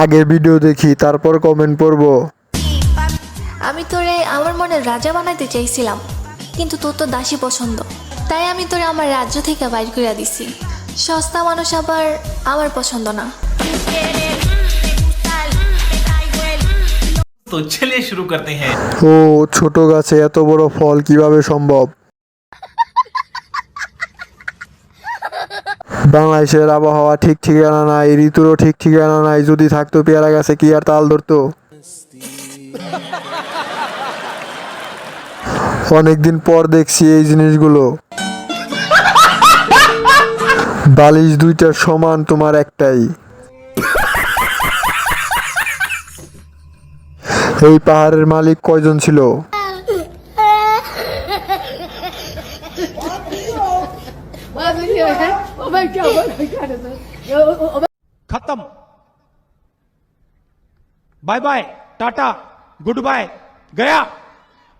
আগে ভিডিও দেখি তারপর কমেন্ট পড়ব। আমি তোরে আমার মনে রাজা বানাইতে চাইছিলাম, কিন্তু তোর তো দাসী পছন্দ, তাই আমি তোরে আমার রাজ্য থেকে বাইর করে দিছি। সস্তা মানুষ আবার আমার পছন্দ না। तो चलिए शुरू करते हैं। ও ছোট গাছে এত বড় ফল কিভাবে সম্ভব? বাংলাদেশের আবহাওয়া ঠিক ঠিকানা নাই, ঋতুরও ঠিক ঠিকানা নাই। যদি থাকতো পেয়ারা গাছে কি আর তাল ধরতো? অনেকদিন পর দেখছি এই জিনিসগুলো। বালিশ দুইটার সমান, তোমার একটাই। এই পাহাড়ের মালিক কয়জন ছিল? खत्म। Bye bye, tata, goodbye, गया।